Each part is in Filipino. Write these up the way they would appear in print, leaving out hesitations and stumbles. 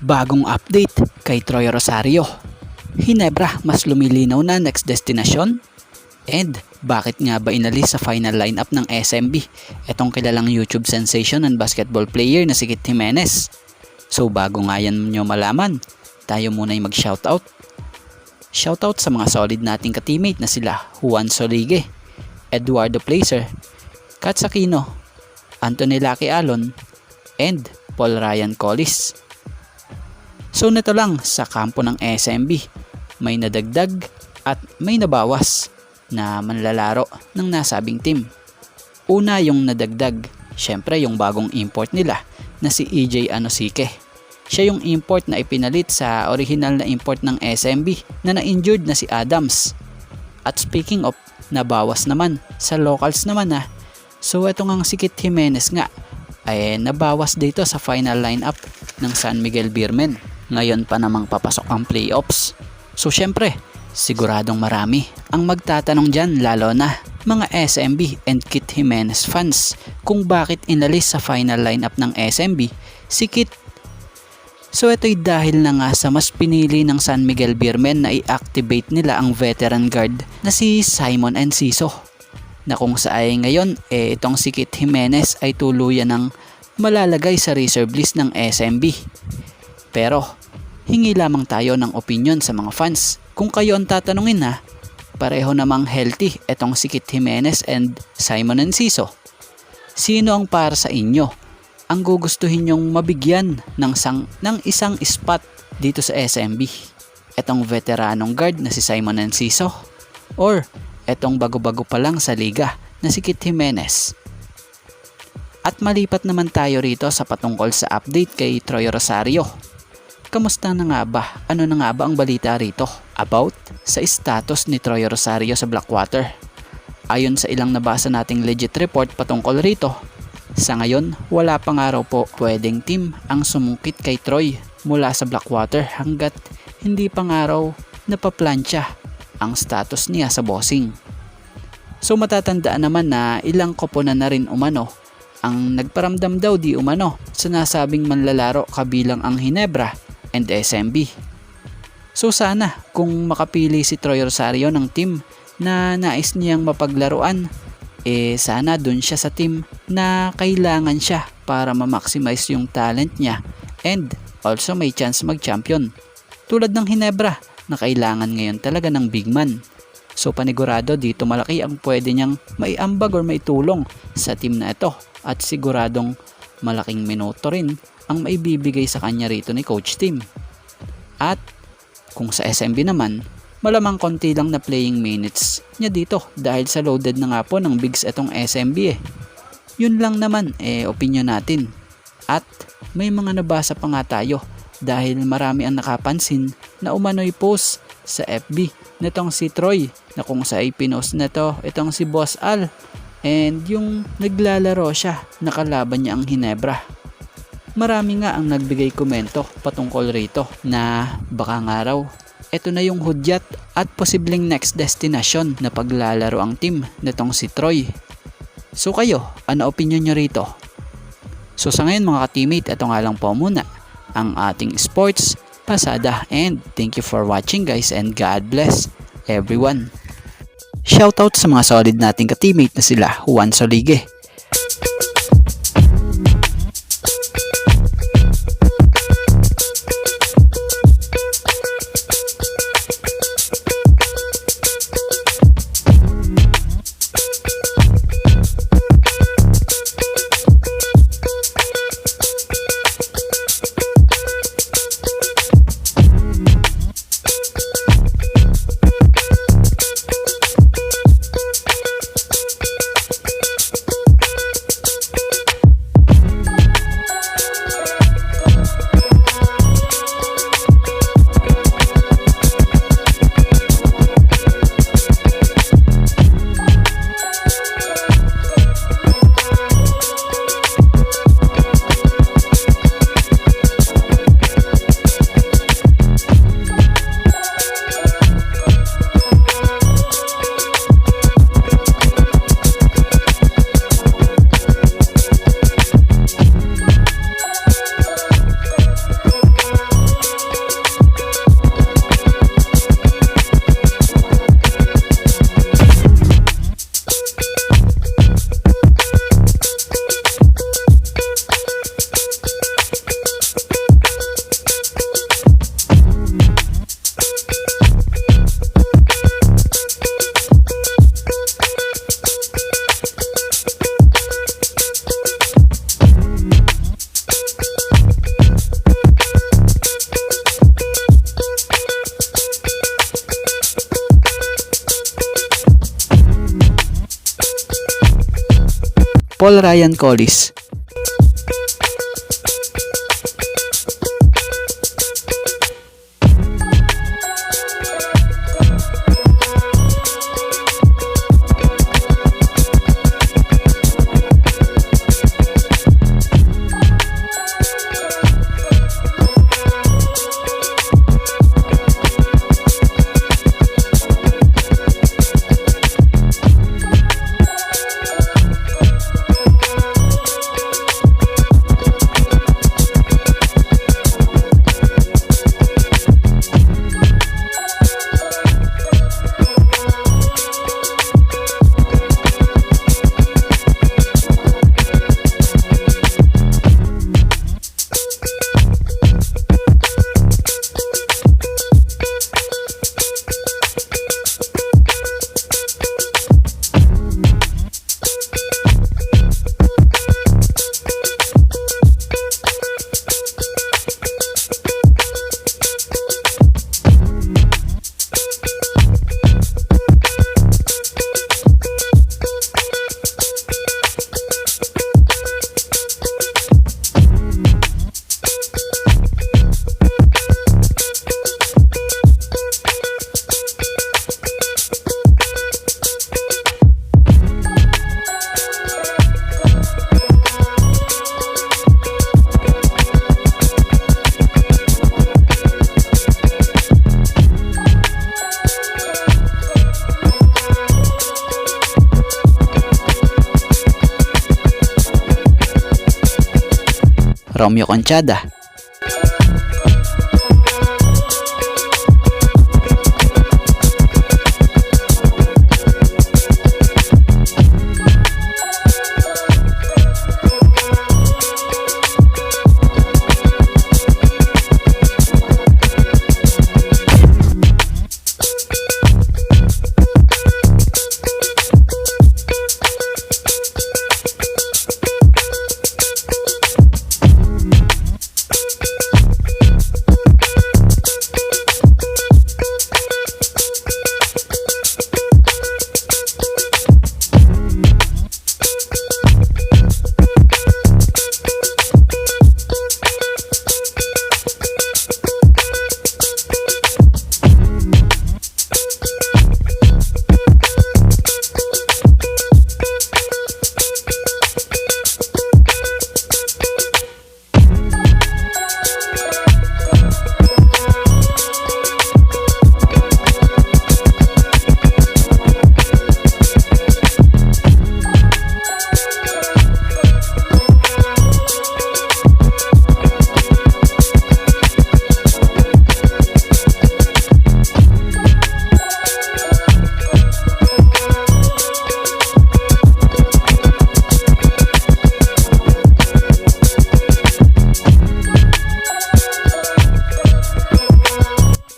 Bagong update kay Troy Rosario. Hinebra mas lumilinaw na next destination? And bakit nga ba inalis sa final lineup ng SMB etong kilalang YouTube sensation and basketball player na si Kit Jimenez? So bago nga yan nyo malaman, tayo muna'y mag-shoutout. Shoutout sa mga solid nating ka-teammate na sila Juan Solige, Eduardo Placer, Katz Aquino, Anthony Lucky Alon, and Paul Ryan Collis. So nito lang sa kampo ng SMB, may nadagdag at may nabawas na manlalaro ng nasabing team. Una yung nadagdag, syempre yung bagong import nila na si EJ Anosike. Siya yung import na ipinalit sa original na import ng SMB na na-injured na si Adams. At speaking of nabawas naman, sa locals naman so eto ngang si Kit Jimenez nga ay nabawas dito sa final lineup ng San Miguel Beermen. Ngayon pa namang papasok ang playoffs. So syempre, siguradong marami ang magtatanong dyan, lalo na mga SMB and Kit Jimenez fans, kung bakit inalis sa final lineup ng SMB si Kit. So ito'y dahil na nga sa mas pinili ng San Miguel Beermen na i-activate nila ang veteran guard na si Simon Enciso, na kung saan ngayon itong si Kit Jimenez ay tuluyan ng malalagay sa reserve list ng SMB. Pero hingi lamang tayo ng opinion sa mga fans. Kung kayo ang tatanungin pareho namang healthy etong si Kit Jimenez and Simon Enciso. Sino ang para sa inyo ang gugustuhin nyong mabigyan ng isang spot dito sa SMB? Etong veteranong guard na si Simon Enciso or etong bago-bago pa lang sa liga na si Kit Jimenez? At malipat naman tayo rito sa patungkol sa update kay Troy Rosario. Kamusta na nga ba? Ano na nga ba ang balita rito about sa status ni Troy Rosario sa Blackwater? Ayon sa ilang nabasa nating legit report patungkol rito, sa ngayon wala pang araw po pwedeng team ang sumungkit kay Troy mula sa Blackwater hanggat hindi pang araw napaplansya ang status niya sa bossing. So matatandaan naman na ilang koponan na rin umano ang nagparamdam daw di umano sa nasabing manlalaro kabilang ang Hinebra and SMB. So sana kung makapili si Troy Rosario ng team na nais niyang mapaglaruan, sana dun siya sa team na kailangan siya para ma-maximize yung talent niya and also may chance mag-champion. Tulad ng Hinebra na kailangan ngayon talaga ng big man. So panigurado dito malaki ang pwede niyang maiambag or maitulong sa team na ito at siguradong malaking minuto rin ang maibibigay sa kanya rito ni Coach Tim. At kung sa SMB naman, malamang konti lang na playing minutes niya dito dahil sa loaded na nga po ng bigs etong SMB Yun lang naman opinion natin. At may mga nabasa pa nga tayo dahil marami ang nakapansin na umano'y post sa FB nitong si Troy na kung sa pinost na itong si Boss Al and yung naglalaro siya nakalaban niya ang Hinebra. Marami nga ang nagbigay komento patungkol rito na baka nga raw ito na yung hudyat at posibleng next destination na paglalaro ang team nitong si Troy. So kayo, ano opinion nyo rito? So sa ngayon mga ka-teammate, ito nga lang po muna ang ating sports pasada and thank you for watching guys and God bless everyone. Shoutout sa mga solid nating ka-teammate na sila Juan Solige, Paul Ryan Collis. Romeo Conchada.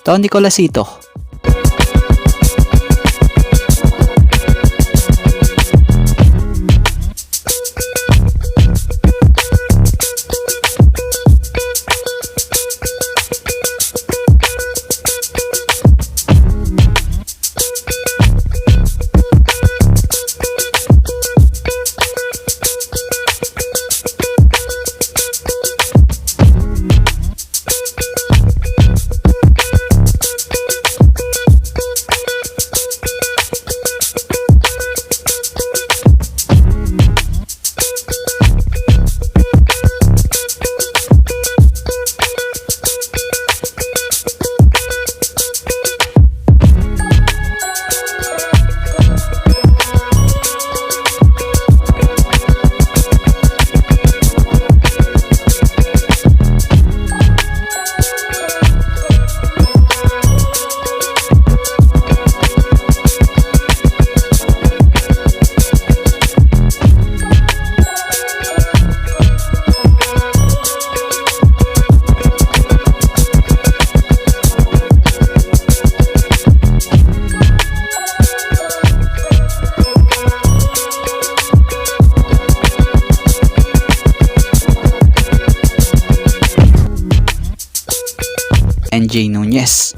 Tony Colasito. NJ Nunez.